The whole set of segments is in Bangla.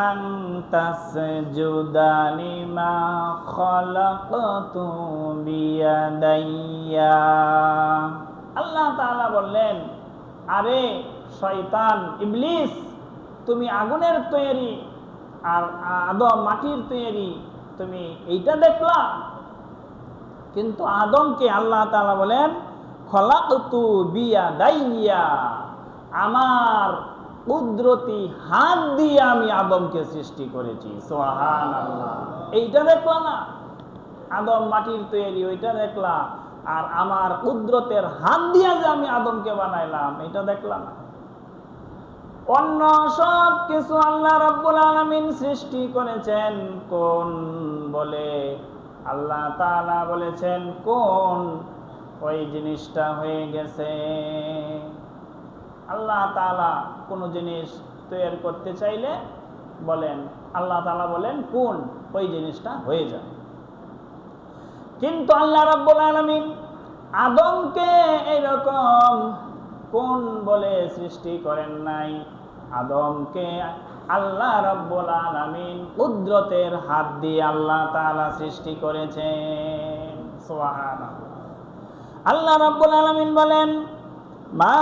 আন তাসজুদা লিমা খালাকতু বিয়াদাইয়া। আল্লাহ তাআলা বললেন, আরে শয়তান ইবলিস, তুমি আগুনের তৈরি আর আদম মাটির তৈরি, তুমি এইটা দেখলা? কিন্তু আদমকে আল্লাহ তাআলা বলেন খলাকতু বিয়াদাইয়া, আমার কুদরতি হাত দিয়ে আমি আদমকে সৃষ্টি করেছি। সুবহানাল্লাহ। এইটা দেখলা না? আদম মাটির তৈরি, ওইটা দেখলা? আর আমার কুদরতের হাত দিয়ে যে আমি আদমকে বানাইলাম, এটা দেখলা না? অন্য সব কিছু আল্লাহ রাব্বুল আলামিন সৃষ্টি করেছেন কোন বলে? আল্লাহ তাআলা বলেছেন কোন, ওই জিনিসটা হয়ে গেছে। আল্লাহ তাআলা কোন জিনিস তৈরি করতে চাইলে বলেন, আল্লাহ তাআলা বলেন কোন, ওই জিনিসটা হয়ে যায়। কিন্তু আল্লাহ রাব্বুল আলামিন আদমকে এরকম কোন বলে সৃষ্টি করেন নাই। আদমকে আল্লাহ রাব্বুল আলামিন কুদরতের হাত দিয়ে আল্লাহ তাআলা সৃষ্টি করেছেন। সুবহানাল্লাহ। আল্লাহ রাব্বুল আলামিন বলেন, মা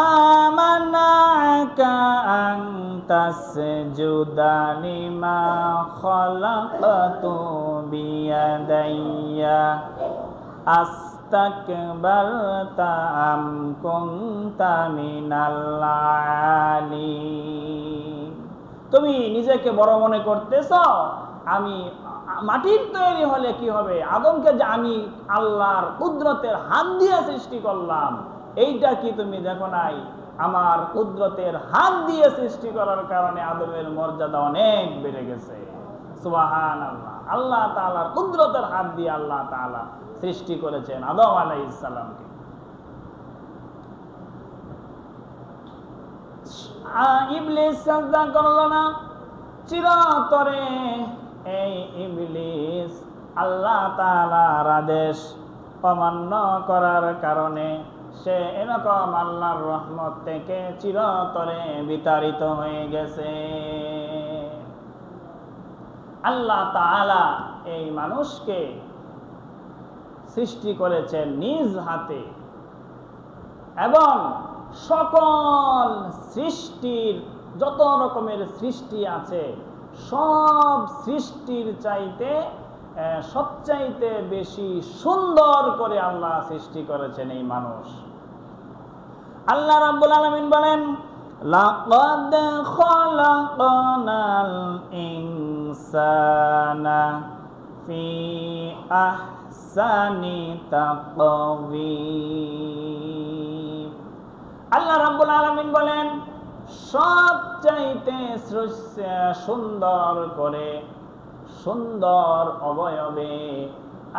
মানাকা আন তাসজুদা লিমা খালাকতু বিয়াদাইয়া আস্তাকবারতা আম কুনতা মিনাল আলিন। তুমি নিজেকে বড় মনে করতেছ? আমি মাটির তৈরি হলে কি হবে? আদমকে যে আমি আল্লাহর কুদরতের হাত দিয়ে সৃষ্টি করলাম, এইটা কি তুমি দেখো নাই? আমার কুদরতের হাত দিয়ে সৃষ্টি করার কারণে আদমের মর্যাদা অনেক বেড়ে গেছে। সুবহানাল্লাহ। আল্লাহ তাআলার কুদরতের হাত দিয়ে আল্লাহ তাআলা সৃষ্টি করেছেন আদম আলাইহিস সালামকে। ইবলিস সাজদা করল না, চিরতরে এই ইবলিস আল্লাহ তাআলার আদেশ অমান্য করার কারণে সে এরকম আল্লাহর রহমত থেকে চিরতরে বিতাড়িত হয়ে গেছে। আল্লাহ তাআলা এই মানুষকে সৃষ্টি করেছেন নিজ হাতে, এবং সকল সৃষ্টির যত রকমের সৃষ্টি আছে সব সৃষ্টির চাইতে সবচাইতে বেশি সুন্দর করে আল্লাহ সৃষ্টি করেছেন এই মানুষ। আল্লাহ রাব্বুল আলামিন বলেন, লাকাদ খালাকনাল ইনসানা ফি আহসানি তাকওয়িম। আল্লাহ রাব্বুল আলামিন বলেন, সবচাইতে সুন্দর করে, সুন্দর অবয়বে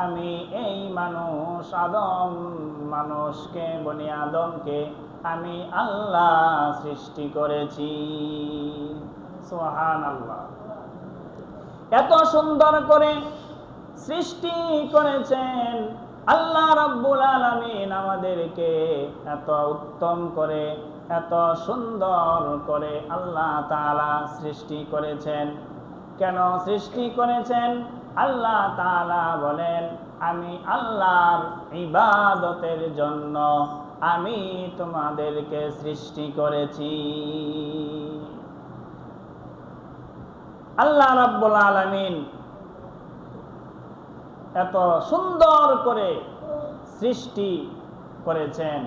আমি এই মানুষ আদম মানুষকে, বনি আদমকে আমি আল্লাহ সৃষ্টি করেছি। সুবহানাল্লাহ। এত সুন্দর করে সৃষ্টি করেছেন আল্লাহ রাব্বুল আলামিন আমাদেরকে, এত উত্তম করে, এত সুন্দর করে আল্লাহ তাআলা সৃষ্টি করেছেন। কেন সৃষ্টি করেছেন? আল্লাহ তাআলা বলেন, আমি আল্লাহর ইবাদতের জন্য আমি তোমাদেরকে সৃষ্টি করেছি। আল্লাহ রাব্বুল আলামিন এত সুন্দর করে সৃষ্টি করেছেন।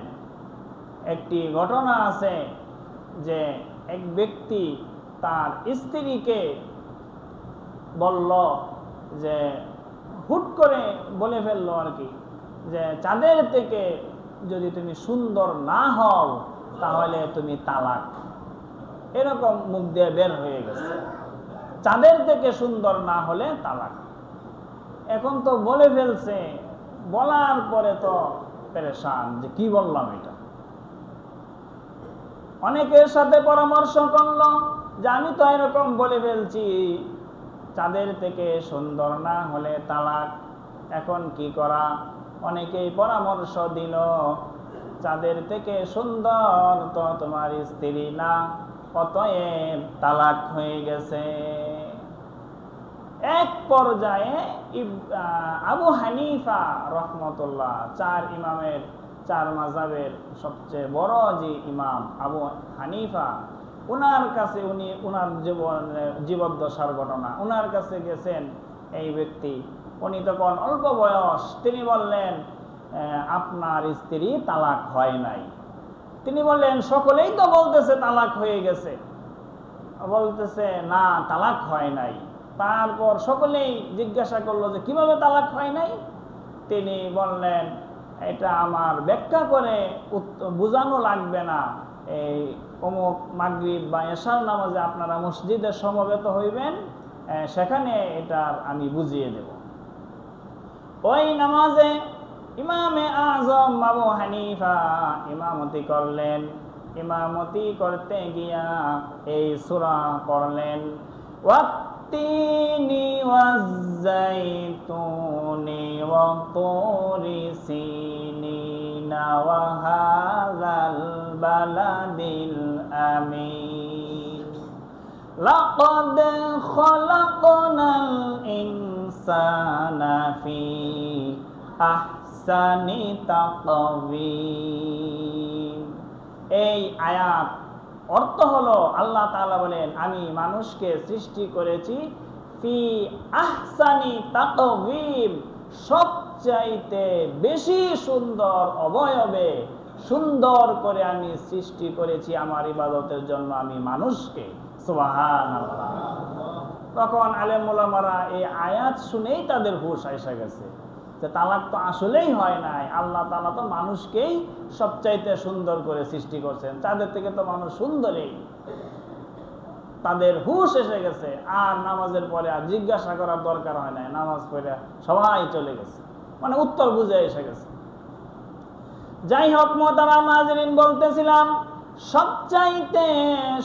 একটি ঘটনা আছে যে এক ব্যক্তি তার স্ত্রীকে বলল, যে হুট করে বলে ফেললো আর কি, যে চাঁদের থেকে যদি তুমি সুন্দর না হও তাহলে তুমি তালাক। এরকম মুখ দিয়ে বের হয়ে গেছে, চাঁদের থেকে সুন্দর না হলে তালাক। এখন তো বলে ফেলছে, বলার পরে তো পেরেশান যে কি বললাম এটা। অনেকের সাথে পরামর্শ করলো যে আমি তো এরকম বলে ফেলছি, চাঁদের থেকে সুন্দর না হলে তালাক, এখন কি করা? অনেকেই পরামর্শ দিল, চাঁদের থেকে সুন্দর তো তোমার স্ত্রী না, অতএব তালাক হয়ে গেছে। এক পর্যায়ে আবু হানিফা রহমতুল্লাহ, চার মাযহাবের সবচেয়ে বড় যে ইমাম আবু হানিফা, উনার কাছে উনার জীবদ্দশার ঘটনা, উনার কাছে গেছেন এই ব্যক্তি। উনি তখন অল্প বয়স। তিনি বললেন, আপনার স্ত্রী তালাক হয় নাই। তিনি বললেন, সকলেই তো বলতেছে তালাক হয়ে গেছে, বলতেছে না তালাক হয় নাই। তারপর সকলেই জিজ্ঞাসা করলো যে কিভাবে তালাক হয় নাই। তিনি বললেন, এটা আমার ব্যাখ্যা করে বোঝানো লাগবে না, এই অমুক মাগরিব বা এশার নামাজে আপনারা মসজিদে সমবেত হইবেন, সেখানে এটা আমি বুঝিয়ে দেব। ওই নামাজে ইমামে আজম আবু হানিফা ইমামতি করলেন। ইমামতি করতে গিয়া এই সূরা পড়লেন, ওয়াত্তিনি ওয়াজ্জাইতুনি ওয়া তুরি সিনিনা ওয়া হাযাল বালাদিল আমিন লাকাদ খালাকনাল ইনসানা ফি আহসানি তাকওয়িম। এই আয়াত অর্থ হলো, আল্লাহ তাআলা বলেন, আমি মানুষকে সৃষ্টি করেছি ফি আহসানি তাকওয়িম, সবচাইতে বেশি সুন্দর অবয়বে সুন্দর করে আমি সৃষ্টি করেছি আমার ইবাদতের জন্য আমি মানুষকে। সুবহানাল্লাহ। তখন আলেম ওলামারা এই আয়াত শুনেই তাদের হুঁশ এসে গেছে যে তালাক তো আসলেই হয় নাই, আল্লাহ তাআলা তো মানুষকেই সবচাইতে সুন্দর করে সৃষ্টি করছেন, তাদের থেকে তো মানুষ সুন্দরই। তাদের হুঁশ এসে গেছে, আর নামাজের পরে আর জিজ্ঞাসা করার দরকার হয় নাই, নামাজ পড়ে সবাই চলে গেছে, মানে উত্তর বুঝে এসে গেছে। যাই হোক মুহতারাম হাজিরিন, বলতেছিলাম সবচাইতে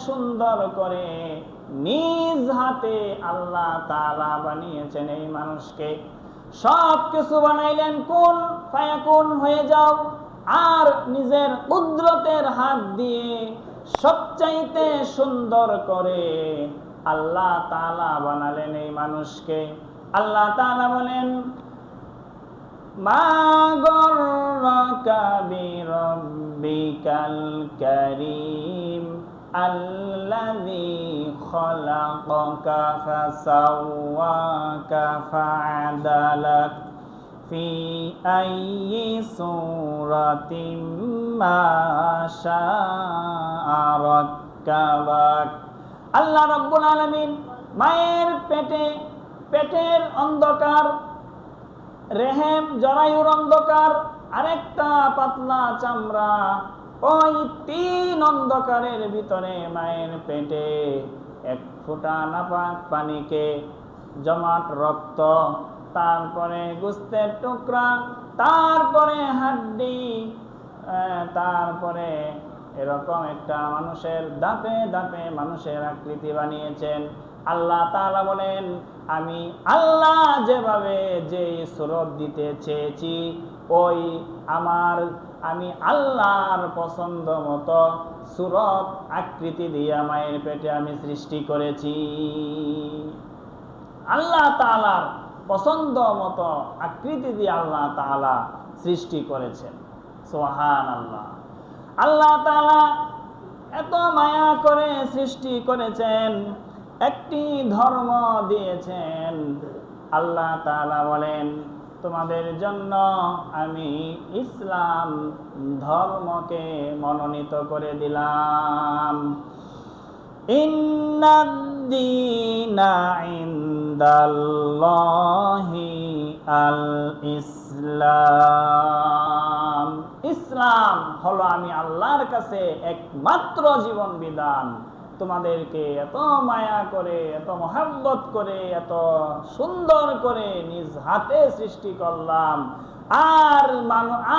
সুন্দর করে নিজ হাতে আল্লাহ তাআলা বানিয়েছেন এই মানুষকে। সব কিছু বানাইলেন কুন ফায়াকুন, হয়ে যাও, আর নিজের কুদরতের হাত দিয়ে সবচাইতে সুন্দর করে আল্লাহ তাআলা বানালেন এই মানুষকে। আল্লাহ তাআলা বলেন, মা গররাকা বিরাব্বিকাল কারীম আল্লাযী খালাকাকা ফাসাওয়াকা ফাআদালাক ফি আইয়ি সূরাতিম মা শাআ রাক্কাবাক। আল্লাহ রাব্বুল আলামিন মায়ের পেটের অন্ধকার, রেহেম জরায়ুর অন্ধকার, আরেকটা পাতলা চামড়া, ওই তিন অন্ধকারের ভিতরে মায়ের পেটে এক ফোঁটা নাপাক পানিকে, জমাট রক্ত, তারপরে গোশতের টুকরা, তারপরে হাড্ডি, তারপরে এরকম একটা মানুষের দাঁতে দাঁতে মানুষের আকৃতি বানিয়েছেন। আল্লাহ তাআলা বলেন, আমি আল্লাহ যেভাবে যে সুরত দিতে চেয়েছি, ওই আমি আল্লাহর পছন্দ মতো সুরত আকৃতি দিয়ে মায়ের পেটে আমি সৃষ্টি করেছি। আল্লাহ তাআলার পছন্দ মতো আকৃতি দিয়ে আল্লাহ তাআলা সৃষ্টি করেছেন। সুবহানাল্লাহ। আল্লাহ তাআলা এত মায়া করে সৃষ্টি করেছেন, একটি ধর্ম দিয়েছেন। আল্লাহ তাআলা বলেন, তোমাদের জন্য আমি ইসলাম ধর্মকে মনোনীত করে দিলাম। ইন্নাদ-দীনা ইনদাল্লাহি আল ইসলাম। ইসলাম হলো আমি আল্লাহর কাছে একমাত্র জীবন বিধান। তোমাদেরকে এত মায়া করে, এত মহব্বত করে, এত সুন্দর করে নিজ হাতে সৃষ্টি করলাম,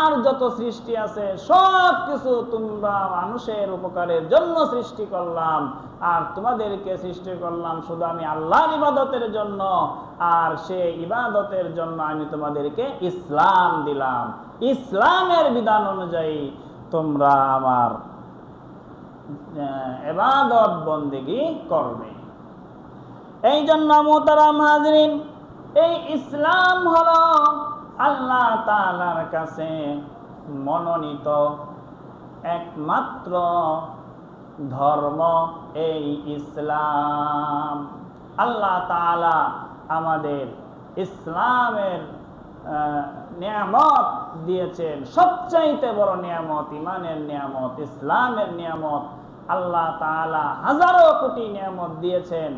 আর যত সৃষ্টি আছে সব কিছু তোমরা মানুষের উপকারের জন্য সৃষ্টি করলাম, আর তোমাদেরকে সৃষ্টি করলাম শুধু আমি আল্লাহর ইবাদতের জন্য, আর সেই ইবাদতের জন্য আমি তোমাদেরকে ইসলাম দিলাম। ইসলামের বিধান অনুযায়ী তোমরা আমার ইবাদত বন্দেগী করবে। এই জন্য মুহতারাম হাজরিন, এই ইসলাম হলো আল্লাহ তাআলার কাছে মনোনীত একমাত্র ধর্ম, এই ইসলাম। আল্লাহ তাআলা আমাদের ইসলামের নিয়ামত দিয়েছেন, সবচাইতে বড় নিয়ামত ঈমানের নিয়ামত, ইসলামের নিয়ামত। আল্লাহ তাআলা হাজারো কোটি নিয়ামত দিয়েছেন।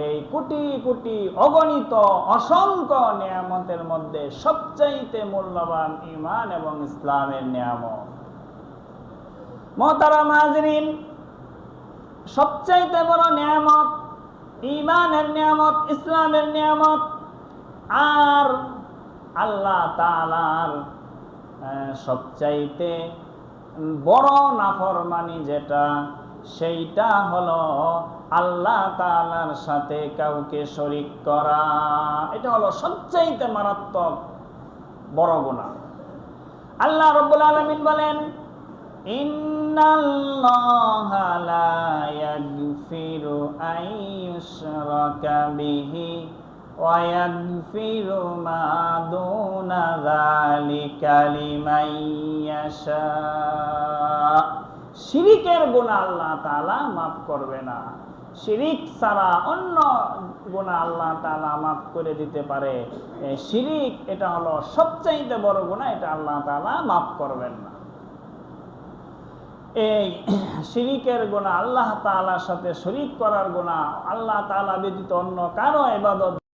এই কোটি কোটি অগণিত অসংখ্য নিয়ামতের মধ্যে সবচাইতে মূল্যবান ঈমান এবং ইসলামের নিয়ামত। মুহতারাম হাজরিন, সবচাইতে বড় নিয়ামত ঈমানের নিয়ামত, ইসলামের নিয়ামত। আর আল্লাহ তাআলার সবচাইতে বড় নাফরমানি যেটা, সেইটা হলো আল্লাহ তাআলার সাথে কাউকে শরীক করা। এটা হলো সবচাইতে মারাত্মক বড় গুনাহ। আল্লাহ রাব্বুল আলামিন বলেন, ইন্নাল্লাহা লা ইয়াগফিরু আন ইউশরাকা বিহি ওয়া ইয়াগফিরু মা দুনা যালিকা লিমান ইয়াশা। শিরিকের গুনাহ আল্লাহ তাআলা মাফ করবে না। শিরিক ছাড়া অন্য গুনাহ আল্লাহ তাআলা মাফ করে দিতে পারে। শিরিক এটা হলো সবচাইতে বড় গুনাহ, এটা আল্লাহ তাআলা মাফ করবেন না। এই শিরিকের গুনাহ, আল্লাহ তাআলার সাথে শরীক করার গুনাহ, আল্লাহ তাআলা ব্যতীত অন্য কারো ইবাদত